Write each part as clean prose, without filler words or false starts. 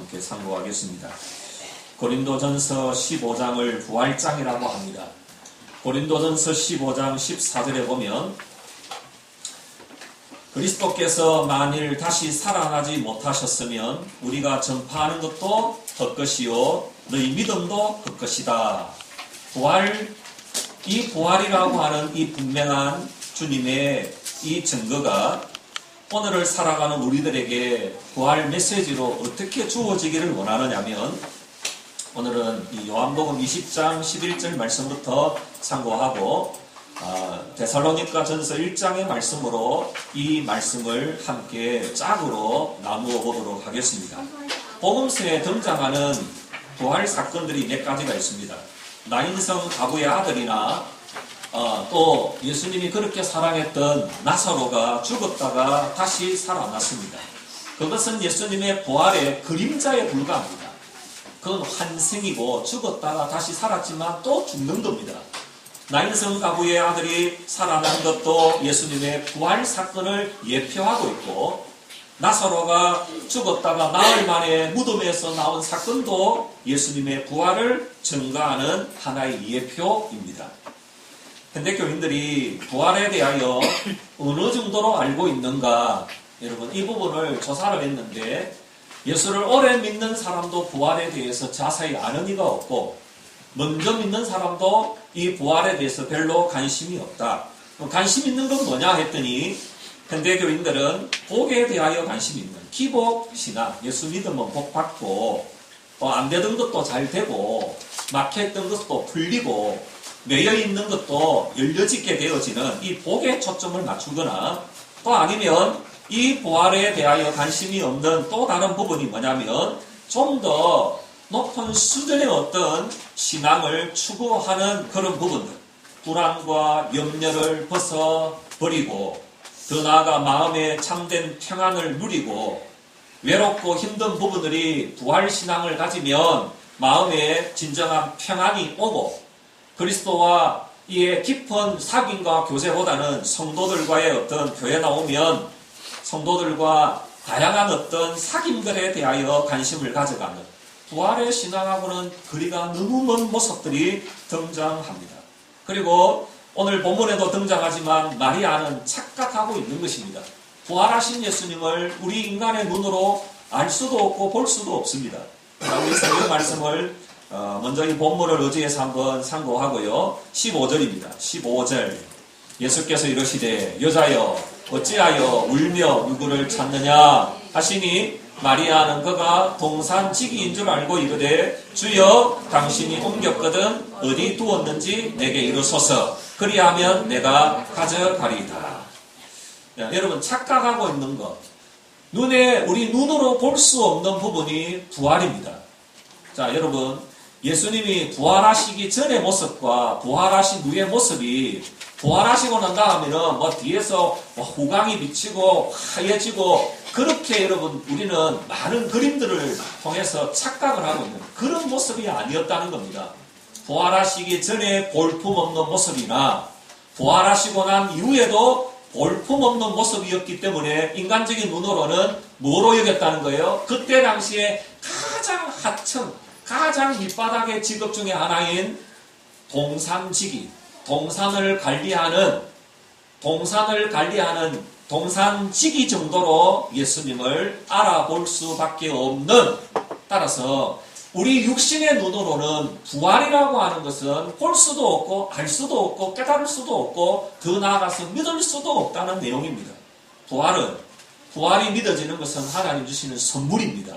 함께 상고하겠습니다. 고린도전서 15장을 부활장이라고 합니다. 고린도전서 15장 14절에 보면 그리스도께서 만일 다시 살아나지 못하셨으면 우리가 전파하는 것도 헛것이요 너희 믿음도 헛것이다. 이 부활이라고 하는 이 분명한 주님의 이 증거가 오늘을 살아가는 우리들에게 부활 메시지로 어떻게 주어지기를 원하느냐면, 오늘은 이 요한복음 20장 11절 말씀부터 참고하고 데살로니가 전서 1장의 말씀으로 이 말씀을 함께 짝으로 나누어 보도록 하겠습니다. 복음서에 등장하는 부활 사건들이 몇 가지가 있습니다. 나인성 가부의 아들이나 또 예수님이 그렇게 사랑했던 나사로가 죽었다가 다시 살아났습니다. 그것은 예수님의 부활의 그림자에 불과합니다. 그건 환생이고 죽었다가 다시 살았지만 또 죽는 겁니다. 나인성 가부의 아들이 살아난 것도 예수님의 부활 사건을 예표하고 있고, 나사로가 죽었다가 나흘 만에 무덤에서 나온 사건도 예수님의 부활을 증가하는 하나의 예표입니다. 현대교인들이 부활에 대하여 어느 정도로 알고 있는가, 여러분 이 부분을 조사를 했는데 예수를 오래 믿는 사람도 부활에 대해서 자세히 아는 이가 없고, 먼저 믿는 사람도 이 부활에 대해서 별로 관심이 없다. 관심 있는 건 뭐냐 했더니 현대교인들은 복에 대하여 관심이 있는 기복신앙, 예수 믿으면 복 받고 또 안 되던 것도 잘 되고 막혔던 것도 풀리고 매여 있는 것도 열려지게 되어지는 이 복에 초점을 맞추거나, 또 아니면 이 부활에 대하여 관심이 없는 또 다른 부분이 뭐냐면 좀 더 높은 수준의 어떤 신앙을 추구하는 그런 부분들, 불안과 염려를 벗어버리고 더 나아가 마음의 참된 평안을 누리고, 외롭고 힘든 부분들이 부활신앙을 가지면 마음에 진정한 평안이 오고, 그리스도와 이의 깊은 사귐과 교제보다는 성도들과의 어떤 교회 나오면 성도들과 다양한 어떤 사귐들에 대하여 관심을 가져가는, 부활의 신앙하고는 거리가 너무 먼 모습들이 등장합니다. 그리고 오늘 본문에도 등장하지만 마리아는 착각하고 있는 것입니다. 부활하신 예수님을 우리 인간의 눈으로 알 수도 없고 볼 수도 없습니다. 우리 성경 말씀을 먼저 이 본문을 의지해서 한번 상고하고요. 15절입니다. 15절. 예수께서 이르시되 여자여 어찌하여 울며 누구를 찾느냐 하시니 마리아는 그가 동산지기인 줄 알고 이르되 주여 당신이 옮겼거든 어디 두었는지 내게 이르소서, 그리하면 내가 가져가리이다. 여러분 착각하고 있는 것, 우리 눈으로 볼 수 없는 부분이 부활입니다. 자, 여러분 예수님이 부활하시기 전의 모습과 부활하신 후의 모습이, 부활하시고 난 다음에는 뒤에서 후광이 비치고 하얘지고 그렇게 여러분 우리는 많은 그림들을 통해서 착각을 하고 있는 그런 모습이 아니었다는 겁니다. 부활하시기 전에 볼품없는 모습이나 부활하시고 난 이후에도 볼품없는 모습이었기 때문에 인간적인 눈으로는 뭐로 여겼다는 거예요? 그때 당시에 가장 하층, 가장 밑바닥의 직업 중에 하나인 동산지기, 동산을 관리하는 동산지기 정도로 예수님을 알아볼 수밖에 없는, 따라서 우리 육신의 눈으로는 부활이라고 하는 것은 볼 수도 없고 알 수도 없고 깨달을 수도 없고 더 나아가서 믿을 수도 없다는 내용입니다. 부활이 믿어지는 것은 하나님 주시는 선물입니다.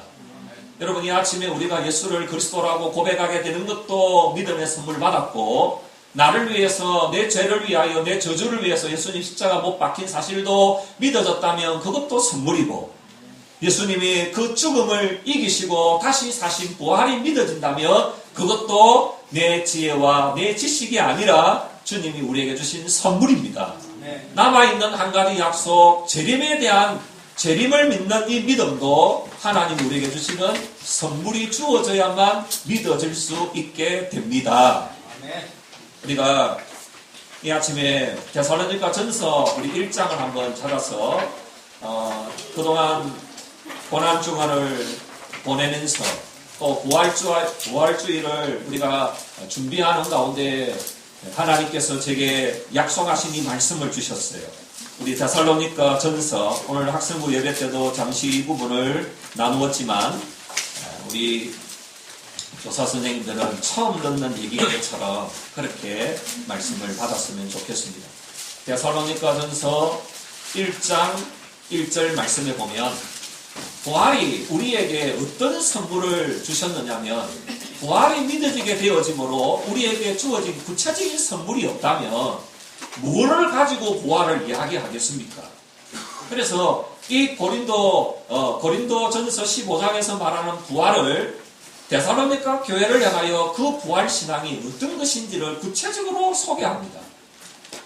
여러분 이 아침에 우리가 예수를 그리스도라고 고백하게 되는 것도 믿음의 선물 받았고, 나를 위해서, 내 죄를 위하여, 내 저주를 위해서 예수님 십자가 못 박힌 사실도 믿어졌다면 그것도 선물이고, 예수님이 그 죽음을 이기시고 다시 사신 부활이 믿어진다면 그것도 내 지혜와 내 지식이 아니라 주님이 우리에게 주신 선물입니다. 남아있는 한 가지 약속, 재림에 대한 재림을 믿는 이 믿음도 하나님 우리에게 주시는 선물이 주어져야만 믿어질 수 있게 됩니다. 우리가 이 아침에 데살로니가 전서 우리 1장을 한번 찾아서 그동안 고난 중간을 보내면서 또 부활주의를 우리가 준비하는 가운데 하나님께서 제게 약속하신 이 말씀을 주셨어요. 우리 데살로니가 전서, 오늘 학생부 예배 때도 잠시 이 부분을 나누었지만 우리 교사 선생님들은 처음 듣는 얘기인 것처럼 그렇게 말씀을 받았으면 좋겠습니다. 데살로니가 전서 1장 1절 말씀에 보면 부활이 우리에게 어떤 선물을 주셨느냐면 부활이 믿어지게 되어짐으로 우리에게 주어진 구체적인 선물이 없다면 뭐를 가지고 부활을 이야기하겠습니까? 그래서 이 고린도 전서 15장에서 말하는 부활을 데살로니가 교회를 향하여 그 부활 신앙이 어떤 것인지를 구체적으로 소개합니다.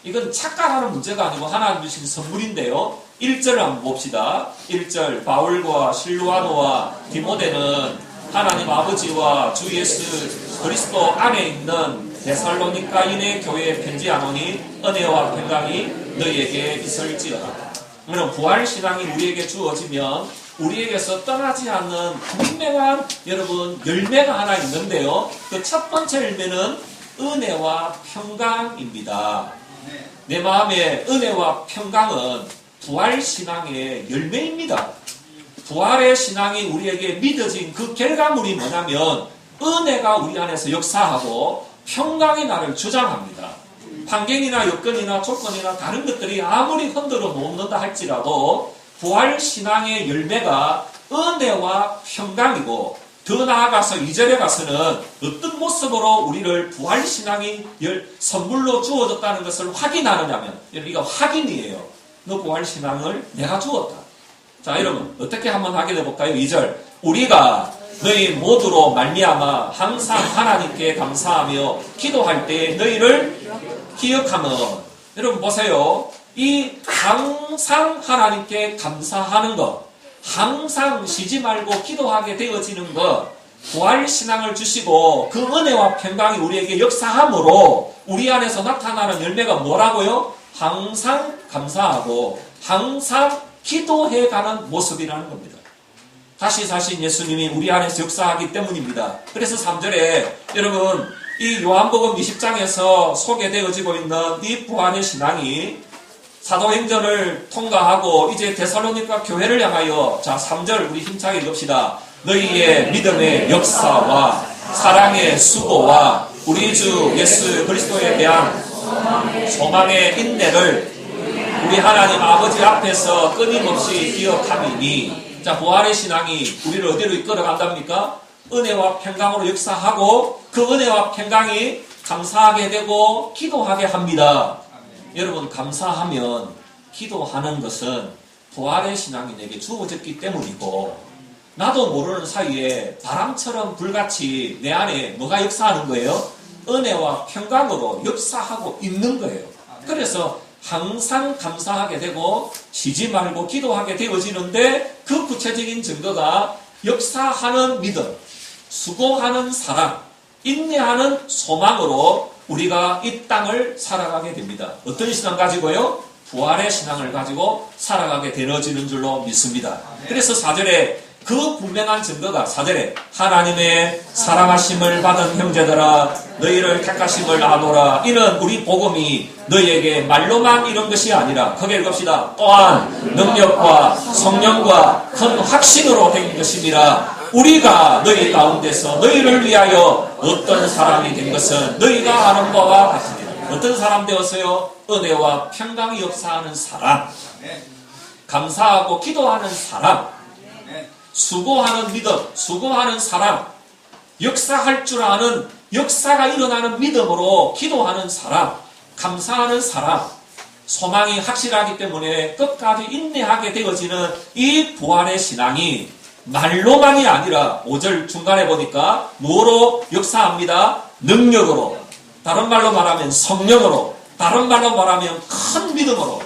이건 착각하는 문제가 아니고 하나님 주신 선물인데요. 1절을 한번 봅시다. 1절 바울과 실루아노와 디모데는 하나님 아버지와 주 예수 그리스도 안에 있는 데살로니가인의 교회에 편지하노니 은혜와 평강이 너희에게 있을지어다. 그럼 부활 신앙이 우리에게 주어지면 우리에게서 떠나지 않는 분명한 여러분 열매가 하나 있는데요. 그 첫 번째 열매는 은혜와 평강입니다. 내 마음의 은혜와 평강은 부활 신앙의 열매입니다. 부활의 신앙이 우리에게 믿어진 그 결과물이 뭐냐면 은혜가 우리 안에서 역사하고 평강이 나를 주장합니다. 환경이나 여건이나 조건이나 다른 것들이 아무리 흔들어 놓는다 할지라도 부활 신앙의 열매가 은혜와 평강이고 더 나아가서 2절에 가서는 어떤 모습으로 우리를 부활 신앙이 선물로 주어졌다는 것을 확인하느냐면 이거 확인이에요. 너 부활 신앙을 내가 주었다. 자, 여러분 어떻게 한번 확인해 볼까요? 2절 우리가 너희 모두로 말미암아 항상 하나님께 감사하며 기도할 때 너희를 기억하면 여러분 보세요. 이 항상 하나님께 감사하는 것, 항상 쉬지 말고 기도하게 되어지는 것, 부활 신앙을 주시고 그 은혜와 평강이 우리에게 역사함으로 우리 안에서 나타나는 열매가 뭐라고요? 항상 감사하고 항상 기도해가는 모습이라는 겁니다. 다시 사신 예수님이 우리 안에서 역사하기 때문입니다. 그래서 3절에 여러분 이 요한복음 20장에서 소개되어지고 있는 이 부활의 신앙이 사도행전을 통과하고 이제 데살로니가 교회를 향하여 자 3절 우리 힘차게 읽읍시다. 너희의 믿음의 역사와 사랑의 수고와 우리 주 예수 그리스도에 대한 소망의 인내를 우리 하나님 아버지 앞에서 끊임없이 기억함이니 자 부활의 신앙이 우리를 어디로 이끌어 간답니까? 은혜와 평강으로 역사하고 그 은혜와 평강이 감사하게 되고 기도하게 합니다. 여러분 감사하면 기도하는 것은 부활의 신앙이 내게 주어졌기 때문이고 나도 모르는 사이에 바람처럼 불같이 내 안에 뭐가 역사하는 거예요? 은혜와 평강으로 역사하고 있는 거예요. 그래서 항상 감사하게 되고 쉬지 말고 기도하게 되어지는데 그 구체적인 증거가 역사하는 믿음, 수고하는 사랑, 인내하는 소망으로 우리가 이 땅을 살아가게 됩니다. 어떤 신앙 가지고요? 부활의 신앙을 가지고 살아가게 되어지는 줄로 믿습니다. 그래서 4절에 그 분명한 증거가 4절에 하나님의 사랑하심을 받은 형제들아 너희를 택하심을 아노라. 이는 우리 복음이 너희에게 말로만 이런 것이 아니라 크게 읽읍시다. 또한 능력과 성령과 큰 확신으로 된 것임이라. 우리가 너희 가운데서 너희를 위하여 어떤 사람이 된 것은 너희가 아는 바와 같으니라. 어떤 사람 되었어요? 은혜와 평강이 역사하는 사람, 감사하고 기도하는 사람, 수고하는 믿음, 수고하는 사람, 역사할 줄 아는 역사가 일어나는 믿음으로 기도하는 사람, 감사하는 사람, 소망이 확실하기 때문에 끝까지 인내하게 되어지는 이 부활의 신앙이 말로만이 아니라 5절 중간에 보니까 뭐로 역사합니다? 능력으로, 다른 말로 말하면 성령으로, 다른 말로 말하면 큰 믿음으로.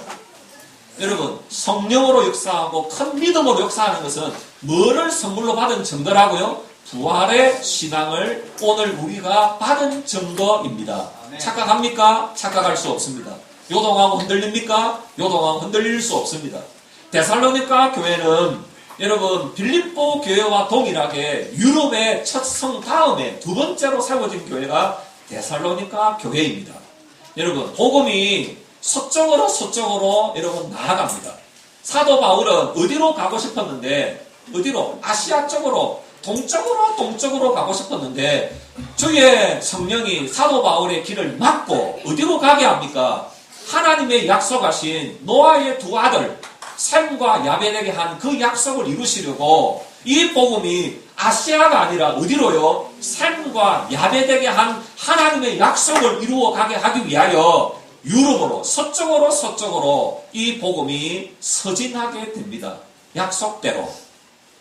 여러분 성령으로 역사하고 큰 믿음으로 역사하는 것은 뭐를 선물로 받은 증거라고요? 부활의 신앙을 오늘 우리가 받은 증거입니다. 착각합니까? 착각할 수 없습니다. 요동하고 흔들립니까? 요동하고 흔들릴 수 없습니다. 데살로니가 교회는 여러분 빌립보 교회와 동일하게 유럽의 첫 성 다음에 두 번째로 세워진 교회가 데살로니가 교회입니다. 여러분 복음이 서쪽으로 여러분 나아갑니다. 사도 바울은 어디로 가고 싶었는데 어디로? 아시아 쪽으로 동쪽으로 가고 싶었는데 주의 성령이 사도 바울의 길을 막고 어디로 가게 합니까? 하나님의 약속하신 노아의 두 아들 셈과 야벳에게 한 그 약속을 이루시려고 이 복음이 아시아가 아니라 어디로요? 셈과 야벳에게 한 하나님의 약속을 이루어 가게 하기 위하여 유럽으로 서쪽으로 이 복음이 서진하게 됩니다. 약속대로.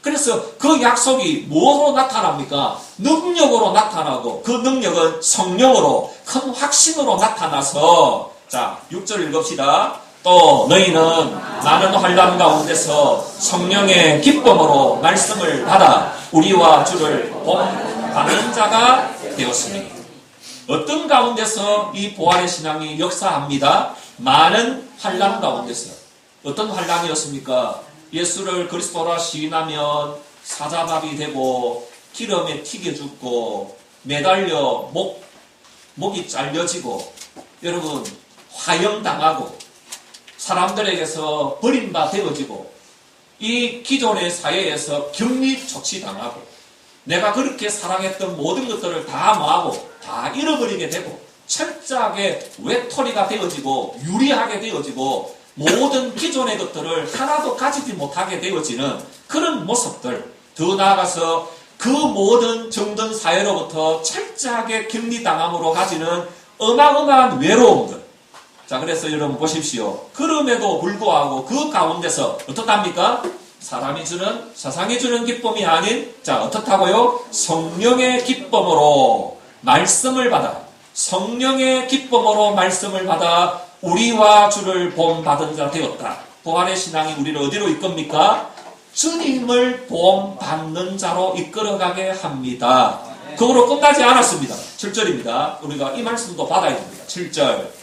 그래서 그 약속이 뭐로 나타납니까? 능력으로 나타나고 그 능력은 성령으로 큰 확신으로 나타나서 자 6절 읽읍시다. 또 너희는 많은 환난 가운데서 성령의 기쁨으로 말씀을 받아 우리와 주를 본받는 자가 되었으니 어떤 가운데서 이 부활의 신앙이 역사합니다. 많은 환난 가운데서. 어떤 환난이었습니까? 예수를 그리스도라 시인하면 사자밥이 되고 기름에 튀겨 죽고 매달려 목이 잘려지고 여러분 화형당하고 사람들에게서 버림바 되어지고 이 기존의 사회에서 격리 조치당하고 내가 그렇게 사랑했던 모든 것들을 다 뭐하고 다 잃어버리게 되고 철저하게 외톨이가 되어지고 유리하게 되어지고 모든 기존의 것들을 하나도 가지지 못하게 되어지는 그런 모습들 더 나아가서 그 모든 정든 사회로부터 철저하게 격리당함으로 가지는 어마어마한 외로움들 자 그래서 여러분 보십시오. 그럼에도 불구하고 그 가운데서 어떻답니까? 사람이 주는 세상이 주는 기쁨이 아닌 자 어떻다고요? 성령의 기쁨으로 말씀을 받아 성령의 기쁨으로 말씀을 받아 우리와 주를 본받은 자 되었다. 부활의 신앙이 우리를 어디로 이끕니까? 주님을 본받는 자로 이끌어가게 합니다. 그거로 끝나지 않았습니다. 7절입니다. 우리가 이 말씀도 받아야 됩니다. 7절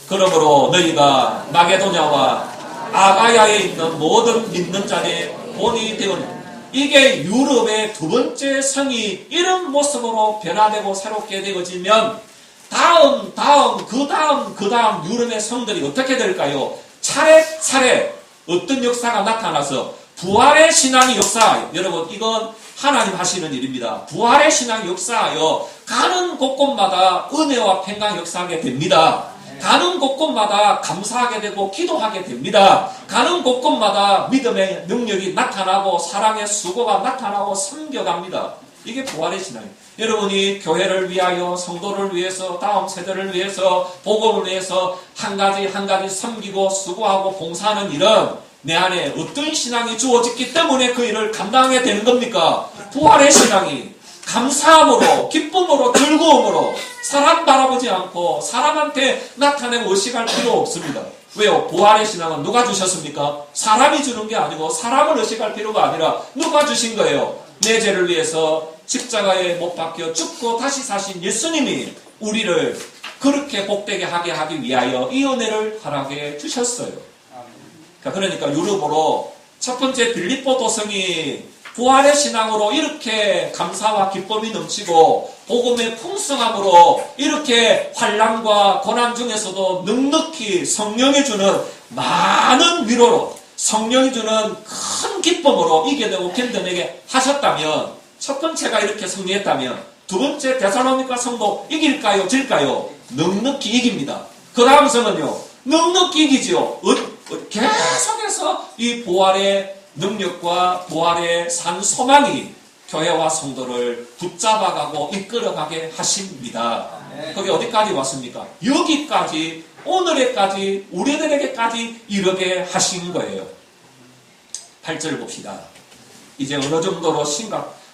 그러므로 너희가 마게도냐와 아가야에 있는 모든 믿는 자의 본이 되었니 이게 유럽의 두 번째 성이 이런 모습으로 변화되고 새롭게 되어지면 그 다음 유럽의 성들이 어떻게 될까요? 차례차례 어떤 역사가 나타나서 부활의 신앙이 역사하여 여러분 이건 하나님 하시는 일입니다. 부활의 신앙이 역사하여 가는 곳곳마다 은혜와 평강 역사하게 됩니다. 가는 곳곳마다 감사하게 되고 기도하게 됩니다. 가는 곳곳마다 믿음의 능력이 나타나고 사랑의 수고가 나타나고 섬겨갑니다. 이게 부활의 신앙이에요. 여러분이 교회를 위하여 성도를 위해서 다음 세대를 위해서 복음을 위해서 한 가지 섬기고 수고하고 봉사하는 일은 내 안에 어떤 신앙이 주어졌기 때문에 그 일을 감당하게 되는 겁니까? 부활의 신앙이 감사함으로 기쁨으로 즐거움으로 사람 바라보지 않고 사람한테 나타내고 의식할 필요 없습니다. 왜요? 부활의 신앙은 누가 주셨습니까? 사람이 주는 게 아니고 사람을 의식할 필요가 아니라 누가 주신 거예요? 내 죄를 위해서 십자가에 못 박혀 죽고 다시 사신 예수님이 우리를 그렇게 복되게 하기 위하여 이 은혜를 허락해 주셨어요. 그러니까 유럽으로 첫 번째 빌립보 도성이 부활의 신앙으로 이렇게 감사와 기쁨이 넘치고 복음의 풍성함으로 이렇게 환난과 고난 중에서도 넉넉히 성령이 주는 많은 위로로 성령이 주는 큰 기쁨으로 이겨내고 견뎌내게 하셨다면 첫 번째가 이렇게 승리했다면 두 번째 데살로니가 성도 이길까요? 질까요? 넉넉히 이깁니다. 그 다음 성은요 넉넉히 이기지요. 계속해서 이 부활의 능력과 부활의 산 소망이 교회와 성도를 붙잡아가고 이끌어가게 하십니다. 그게 어디까지 왔습니까? 여기까지 오늘에까지 우리들에게까지 이르게 하신 거예요. 8절 봅시다. 이제 어느 정도로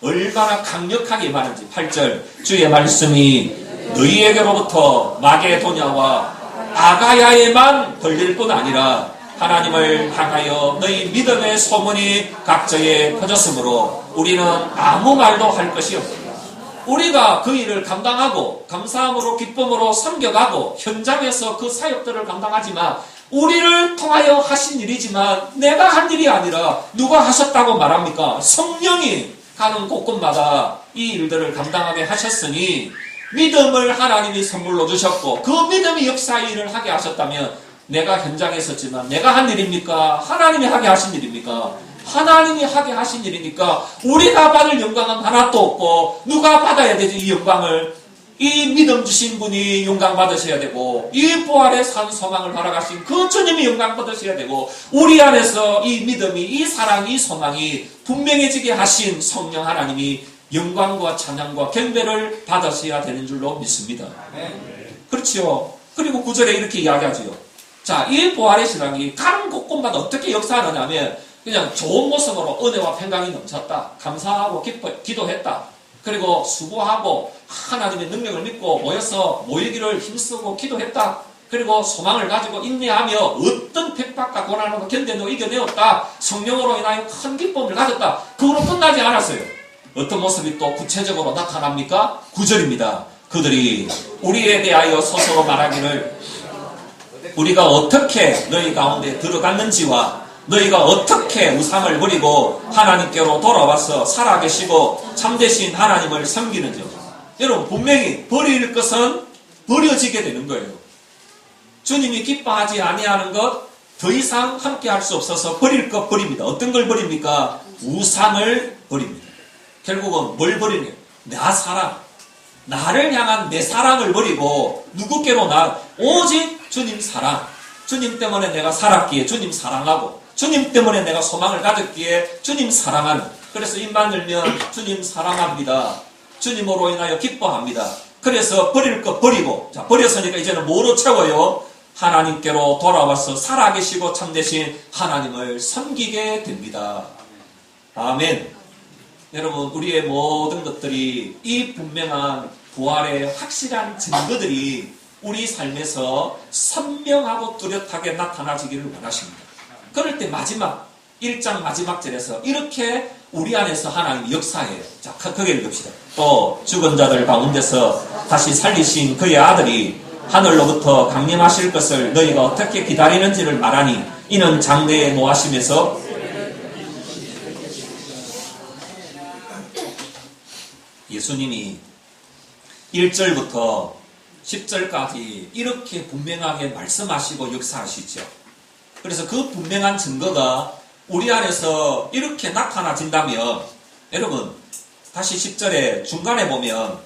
얼마나 강력하게 말하는지 8절 주의 말씀이 너희에게로부터 마게도냐와 아가야에만 걸릴 뿐 아니라 하나님을 향하여 너희 믿음의 소문이 각처에 퍼졌으므로 우리는 아무 말도 할 것이 없습니다. 우리가 그 일을 감당하고 감사함으로 기쁨으로 섬겨가고 현장에서 그 사역들을 감당하지만 우리를 통하여 하신 일이지만 내가 한 일이 아니라 누가 하셨다고 말합니까? 성령이 가는 곳곳마다 이 일들을 감당하게 하셨으니 믿음을 하나님이 선물로 주셨고 그 믿음이 역사의 일을 하게 하셨다면 내가 현장에 있었지만 내가 한 일입니까? 하나님이 하게 하신 일입니까? 하나님이 하게 하신 일이니까 우리가 받을 영광은 하나도 없고 누가 받아야 되지 이 영광을? 이 믿음 주신 분이 영광 받으셔야 되고 이 부활의 산 소망을 살아가신 그 주님이 영광 받으셔야 되고 우리 안에서 이 믿음이 이 사랑이 이 소망이 분명해지게 하신 성령 하나님이 영광과 찬양과 경배를 받으셔야 되는 줄로 믿습니다. 그렇지요. 그리고 9절에 이렇게 이야기하지요. 자, 이 부활의 신앙이 가는 곳곳마다 어떻게 역사하느냐면 그냥 좋은 모습으로 은혜와 평강이 넘쳤다. 감사하고 기도했다. 그리고 수고하고 하나님의 능력을 믿고 모여서 모이기를 힘쓰고 기도했다. 그리고 소망을 가지고 인내하며 어떤 핍박과 고난으로 견뎌내고 이겨내었다. 성령으로 인하여 큰 기쁨을 가졌다. 그거로 끝나지 않았어요. 어떤 모습이 또 구체적으로 나타납니까? 9절입니다. 그들이 우리에 대하여 서서 말하기를 우리가 어떻게 너희 가운데 들어갔는지와 너희가 어떻게 우상을 버리고 하나님께로 돌아와서 살아계시고 참되신 하나님을 섬기는지. 여러분 분명히 버릴 것은 버려지게 되는 거예요. 주님이 기뻐하지 아니하는 것 더 이상 함께 할 수 없어서 버릴 것 버립니다. 어떤 걸 버립니까? 우상을 버립니다. 결국은 뭘 버리냐? 나 사랑. 나를 향한 내 사랑을 버리고 누구께로 오직 주님 사랑. 주님 때문에 내가 살았기에 주님 사랑하고 주님 때문에 내가 소망을 가졌기에 주님 사랑하는. 그래서 입만 열면 주님 사랑합니다. 주님으로 인하여 기뻐합니다. 그래서 버릴 것 버리고 자 버렸으니까 이제는 뭐로 채워요? 하나님께로 돌아와서 살아계시고 참되신 하나님을 섬기게 됩니다. 아멘. 여러분 우리의 모든 것들이 이 분명한 부활의 확실한 증거들이 우리 삶에서 선명하고 뚜렷하게 나타나지기를 원하십니다. 그럴 때 마지막 1장 마지막 절에서 이렇게 우리 안에서 하나님이 역사해요. 자, 크게 읽읍시다. 또 죽은 자들 가운데서 다시 살리신 그의 아들이 하늘로부터 강림하실 것을 너희가 어떻게 기다리는지를 말하니 이는 장대에 노하심에서 예수님이 1절부터 10절까지 이렇게 분명하게 말씀하시고 역사하시죠. 그래서 그 분명한 증거가 우리 안에서 이렇게 나타나진다면 여러분 다시 10절에 중간에 보면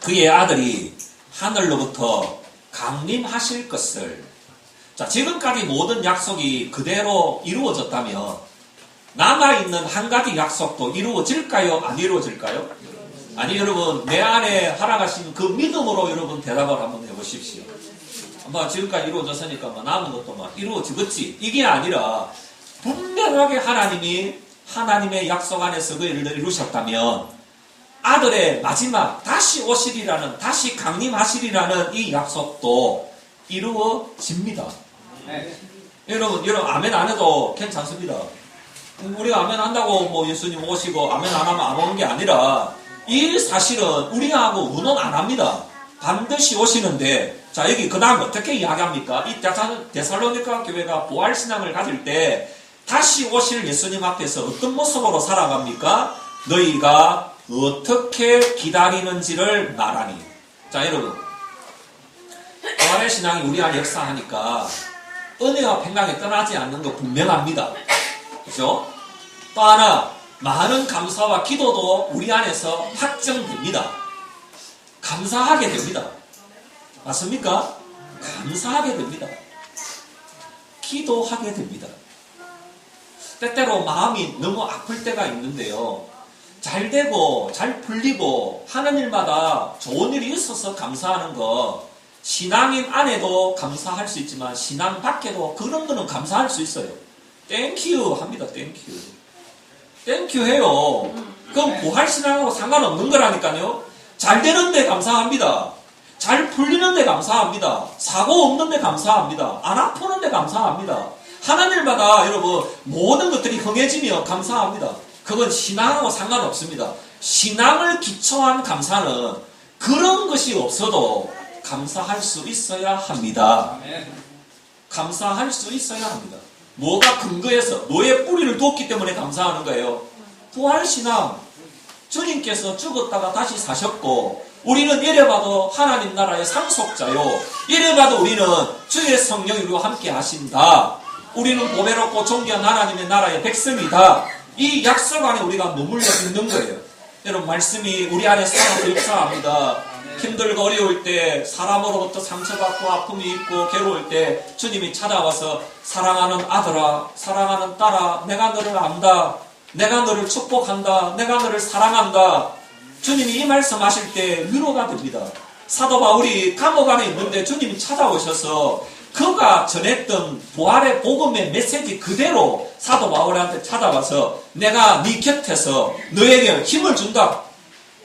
그의 아들이 하늘로부터 강림하실 것을 자 지금까지 모든 약속이 그대로 이루어졌다면 남아있는 한 가지 약속도 이루어질까요? 안 이루어질까요? 아니 여러분 내 안에 살아가신 그 믿음으로 여러분 대답을 한번 해보십시오. 지금까지 이루어졌으니까 남은 것도 이루어지겠지. 이게 아니라 분명하게 하나님이 하나님의 약속 안에서 그 일을 이루셨다면 아들의 마지막 다시 오시리라는 다시 강림하시리라는 이 약속도 이루어집니다. 여러분 아멘 안 해도 괜찮습니다. 우리가 아멘 한다고 예수님 오시고 아멘 안 하면 안 오는 게 아니라 이 사실은 우리하고 운운 안 합니다. 반드시 오시는데 자 여기 그 다음 어떻게 이야기합니까? 이 데살로니가 교회가 부활신앙을 가질 때 다시 오실 예수님 앞에서 어떤 모습으로 살아갑니까? 너희가 어떻게 기다리는지를 말하니. 자 여러분 부활의 신앙이 우리 안에 역사하니까 은혜와 평강이 떠나지 않는 거 분명합니다. 그렇죠? 또 하나 많은 감사와 기도도 우리 안에서 확정됩니다. 감사하게 됩니다. 맞습니까? 감사하게 됩니다. 기도하게 됩니다. 때때로 마음이 너무 아플 때가 있는데요. 잘 되고 잘 풀리고 하는 일마다 좋은 일이 있어서 감사하는 거 신앙인 안에도 감사할 수 있지만 신앙 밖에도 그런 거는 감사할 수 있어요. 땡큐 합니다. 땡큐. 땡큐 해요. 그건 부활신앙하고 상관없는 거라니까요. 잘 되는데 감사합니다. 잘 풀리는데 감사합니다. 사고 없는데 감사합니다. 안 아프는데 감사합니다. 하는 일마다 여러분 모든 것들이 흥해지며 감사합니다. 그건 신앙하고 상관없습니다. 신앙을 기초한 감사는 그런 것이 없어도 감사할 수 있어야 합니다. 감사할 수 있어야 합니다. 뭐가 근거해서 뭐의 뿌리를 뒀기 때문에 감사하는 거예요. 부활신앙, 주님께서 죽었다가 다시 사셨고 우리는 이래봐도 하나님 나라의 상속자요, 이래봐도 우리는 주의 성령이 우리와 함께 하신다, 우리는 보배롭고 존귀한 하나님의 나라의 백성이다, 이 약속 안에 우리가 머물러 있는 거예요. 여러분, 말씀이 우리 안에 살아서 역사합니다. 힘들고 어려울 때, 사람으로부터 상처받고 아픔이 있고 괴로울 때 주님이 찾아와서 사랑하는 아들아, 사랑하는 딸아, 내가 너를 안다, 내가 너를 축복한다, 내가 너를 사랑한다. 주님이 이 말씀하실 때 위로가 됩니다. 사도 바울이 감옥 안에 있는데 주님이 찾아오셔서 그가 전했던 부활의 복음의 메시지 그대로 사도 바울한테 찾아와서 내가 네 곁에서 너에게 힘을 준다.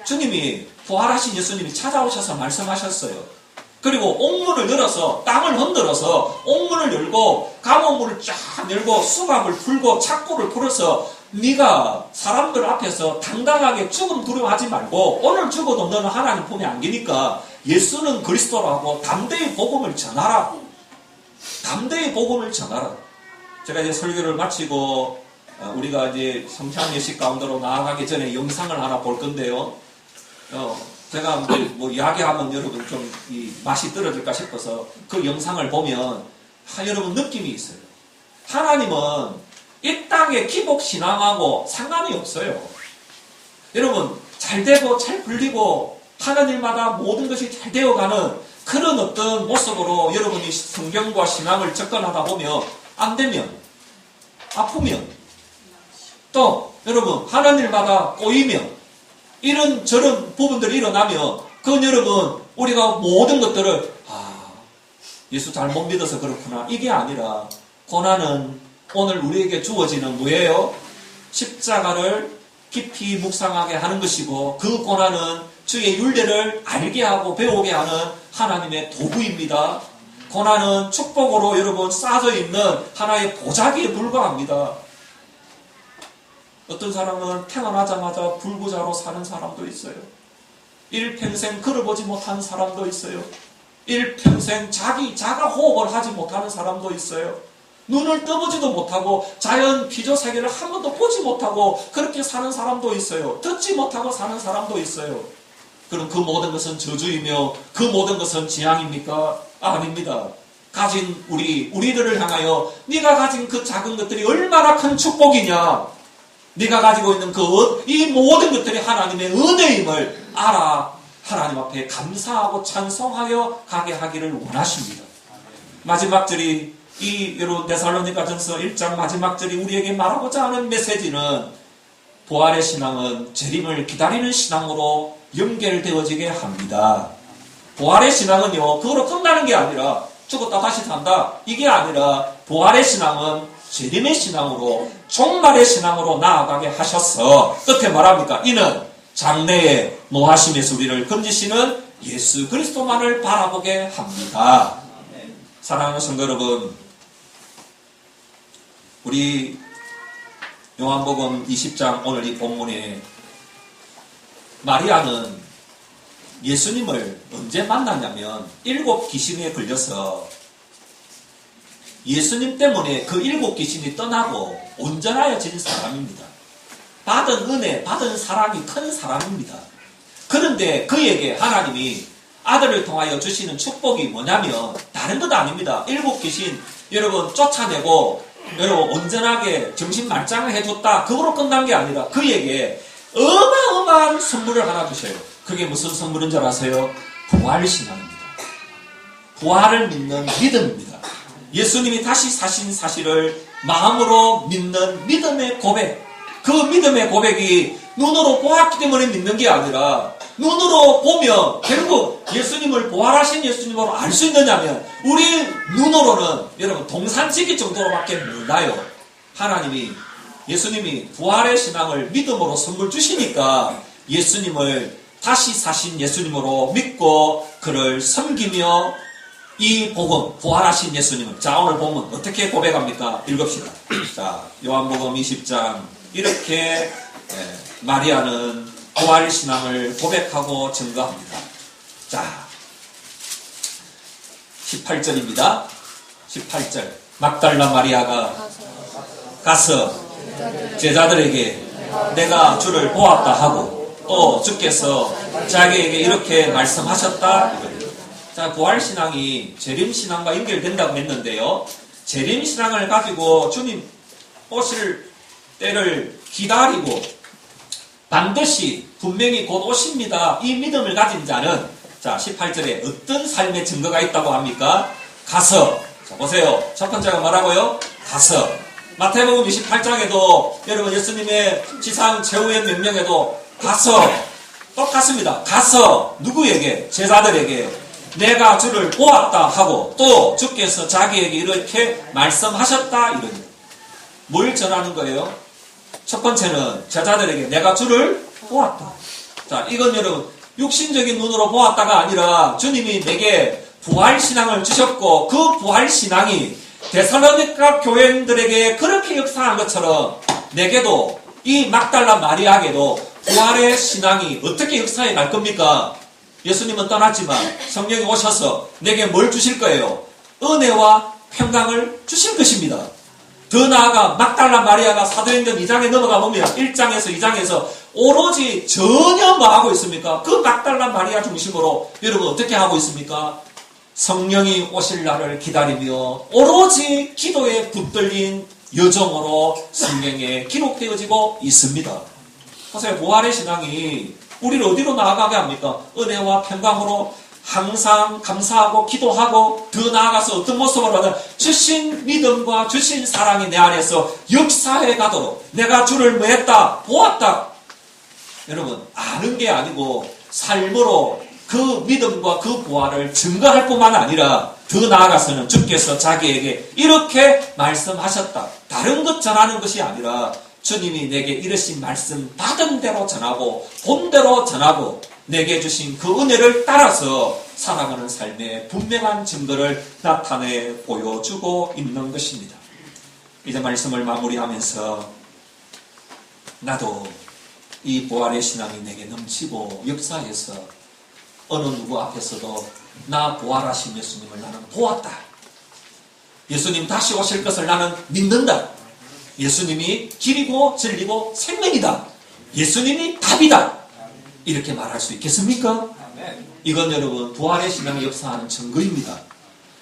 주님이, 부활하신 예수님이 찾아오셔서 말씀하셨어요. 그리고 옥문을 열어서, 땅을 흔들어서 옥문을 열고 감옥문을 쫙 열고 수갑을 풀고 착고를 풀어서 네가 사람들 앞에서 당당하게 죽음 두려워하지 말고 오늘 죽어도 너는 하나님 품에 안기니까 예수는 그리스도라고 담대히 복음을 전하라. 담대히 복음을 전하라. 제가 이제 설교를 마치고 우리가 이제 성찬 예식 가운데로 나아가기 전에 영상을 하나 볼 건데요. 제가 뭐 이야기하면 여러분 좀 이 맛이 떨어질까 싶어서 그 영상을 보면 여러분 느낌이 있어요. 하나님은 이 땅의 기복 신앙하고 상관이 없어요. 여러분, 잘 되고 잘 풀리고 하는 일마다 모든 것이 잘 되어가는 그런 어떤 모습으로 여러분이 성경과 신앙을 접근하다 보면 안 되면, 아프면, 또 여러분 하는 일마다 꼬이면, 이런 저런 부분들이 일어나면 그건 여러분 우리가 모든 것들을 예수 잘못 믿어서 그렇구나, 이게 아니라 고난은 오늘 우리에게 주어지는 뭐예요? 십자가를 깊이 묵상하게 하는 것이고, 그 고난은 주의 윤례를 알게 하고 배우게 하는 하나님의 도구입니다. 고난은 축복으로 여러분 쌓여져 있는 하나의 보자기에 불과합니다. 어떤 사람은 태어나자마자 불구자로 사는 사람도 있어요. 일평생 걸어보지 못한 사람도 있어요. 일평생 자가 호흡을 하지 못하는 사람도 있어요. 눈을 떠보지도 못하고 자연 기조 세계를 한 번도 보지 못하고 그렇게 사는 사람도 있어요. 듣지 못하고 사는 사람도 있어요. 그럼 그 모든 것은 저주이며 그 모든 것은 재앙입니까? 아닙니다. 가진 우리들을 향하여 네가 가진 그 작은 것들이 얼마나 큰 축복이냐, 네가 가지고 있는 이 모든 것들이 하나님의 은혜임을 알아 하나님 앞에 감사하고 찬송하여 가게 하기를 원하십니다. 마지막 절이 여러분 데살로니가전서 1장 마지막 절이 우리에게 말하고자 하는 메시지는 부활의 신앙은 재림을 기다리는 신앙으로 연결되어지게 합니다. 부활의 신앙은요, 그거로 끝나는 게 아니라 죽었다 다시 산다, 이게 아니라 부활의 신앙은 재림의 신앙으로, 종말의 신앙으로 나아가게 하셔서 끝에 말합니까? 이는 장래의 노하심에서 우리를 건지시는 예수 그리스도만을 바라보게 합니다. 사랑하는 성도 여러분, 우리 요한복음 20장 오늘 이 본문에 마리아는 예수님을 언제 만났냐면 7 귀신에 걸려서 예수님 때문에 그 7 귀신이 떠나고 온전하여진 사람입니다. 받은 은혜, 받은 사랑이 큰 사람입니다. 그런데 그에게 하나님이 아들을 통하여 주시는 축복이 뭐냐면 다른 것 아닙니다. 7 귀신 여러분 쫓아내고 여러분 온전하게 정신 말짱을 해줬다, 그거로 끝난 게 아니라 그에게 어마어마한 선물을 하나 주셔요. 그게 무슨 선물인 줄 아세요? 부활신앙입니다. 부활을 믿는 믿음입니다. 예수님이 다시 사신 사실을 마음으로 믿는 믿음의 고백. 그 믿음의 고백이 눈으로 보았기 때문에 믿는 게 아니라 눈으로 보면 결국 예수님을 부활하신 예수님으로 알 수 있느냐면 우리 눈으로는 여러분 동산지기 정도로밖에 몰라요. 하나님이 예수님이 부활의 신앙을 믿음으로 선물 주시니까 예수님을 다시 사신 예수님으로 믿고 그를 섬기며 이 복음, 부활하신 예수님을, 자 오늘 보면 어떻게 고백합니까? 읽읍시다. 자, 요한복음 20장 이렇게 마리아는 부활신앙을 고백하고 증거합니다. 자, 18절입니다. 18절. 막달라 마리아가 가서 제자들에게 내가 주를 보았다 하고 또 주께서 자기에게 이렇게 말씀하셨다. 자, 부활신앙이 재림신앙과 연결된다고 했는데요. 재림신앙을 가지고 주님 오실 때를 기다리고 반드시 분명히 곧 오십니다. 이 믿음을 가진 자는 자 18절에 어떤 삶의 증거가 있다고 합니까? 가서 자 보세요. 첫 번째가 뭐라고요? 가서 마태복음 28장에도 여러분 예수님의 지상 최후의 명령에도 가서 똑같습니다. 가서 누구에게? 제자들에게 내가 주를 보았다 하고 또 주께서 자기에게 이렇게 말씀하셨다 이러니 뭘 전하는 거예요? 첫 번째는 제자들에게 내가 주를 보았다. 자, 이건 여러분 육신적인 눈으로 보았다가 아니라 주님이 내게 부활신앙을 주셨고 그 부활신앙이 데살로니가 교회인들에게 그렇게 역사한 것처럼 내게도 이 막달라 마리아에게도 부활의 신앙이 어떻게 역사해 갈 겁니까? 예수님은 떠났지만 성령이 오셔서 내게 뭘 주실 거예요? 은혜와 평강을 주실 것입니다. 더 나아가 막달라 마리아가 사도행전 2장에 넘어가 보면 1장에서 2장에서 오로지 전혀 뭐 하고 있습니까? 그 막달라 마리아 중심으로 여러분 어떻게 하고 있습니까? 성령이 오실 날을 기다리며 오로지 기도에 붙들린 여정으로 성경에 기록되어지고 있습니다. 사실 부활의 신앙이 우리를 어디로 나아가게 합니까? 은혜와 평강으로 항상 감사하고 기도하고 더 나아가서 어떤 모습으로 하든 주신 믿음과 주신 사랑이 내 안에서 역사해 가도록 내가 주를 뭐 했다? 보았다. 여러분 아는 게 아니고 삶으로 그 믿음과 그 부활을 증거할 뿐만 아니라 더 나아가서는 주께서 자기에게 이렇게 말씀하셨다. 다른 것 전하는 것이 아니라 주님이 내게 이르신 말씀 받은 대로 전하고 본 대로 전하고 내게 주신 그 은혜를 따라서 살아가는 삶의 분명한 증거를 나타내 보여주고 있는 것입니다. 이제 말씀을 마무리하면서 나도 이 부활의 신앙이 내게 넘치고 역사해서 어느 누구 앞에서도 나 부활하신 예수님을 나는 보았다. 예수님 다시 오실 것을 나는 믿는다. 예수님이 길이고 진리고 생명이다. 예수님이 답이다. 이렇게 말할 수 있겠습니까? 이건 여러분 부활의 신앙이 역사하는 증거입니다.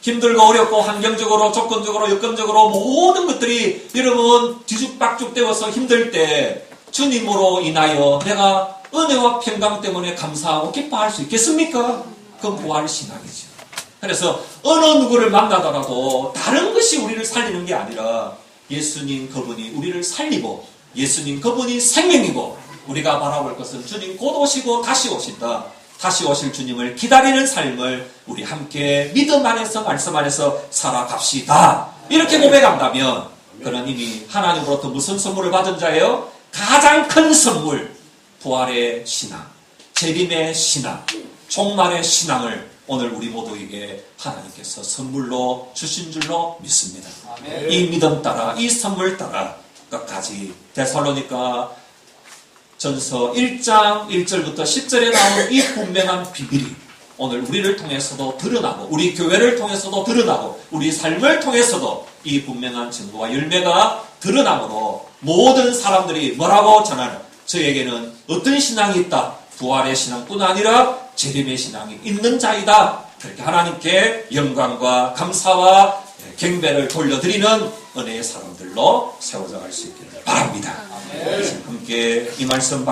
힘들고 어렵고 환경적으로 조건적으로 여건적으로 모든 것들이 여러분 뒤죽박죽 되어서 힘들 때 주님으로 인하여 내가 은혜와 평강 때문에 감사하고 기뻐할 수 있겠습니까? 그건 부활의 신앙이죠. 그래서 어느 누구를 만나더라도 다른 것이 우리를 살리는 게 아니라 예수님 그분이 우리를 살리고 예수님 그분이 생명이고 우리가 바라볼 것은 주님 곧 오시고 다시 오신다. 다시 오실 주님을 기다리는 삶을 우리 함께 믿음 안에서 말씀 안에서 살아갑시다. 이렇게 고백한다면 그는 이미 하나님으로부터 무슨 선물을 받은 자예요? 가장 큰 선물, 부활의 신앙, 재림의 신앙, 종말의 신앙을 오늘 우리 모두에게 하나님께서 선물로 주신 줄로 믿습니다. 아멘. 이 믿음 따라 이 선물 따라 끝까지 데살로니가 전서 1장 1절부터 10절에 나오는 이 분명한 비밀이 오늘 우리를 통해서도 드러나고 우리 교회를 통해서도 드러나고 우리 삶을 통해서도 이 분명한 증거와 열매가 드러나므로 모든 사람들이 뭐라고 전하는 저에게는 어떤 신앙이 있다. 부활의 신앙뿐 아니라 재림의 신앙이 있는 자이다. 그렇게 하나님께 영광과 감사와 경배를 돌려드리는 은혜의 사람들로 세워져 갈 수 있기를 바랍니다. 함께 이 말씀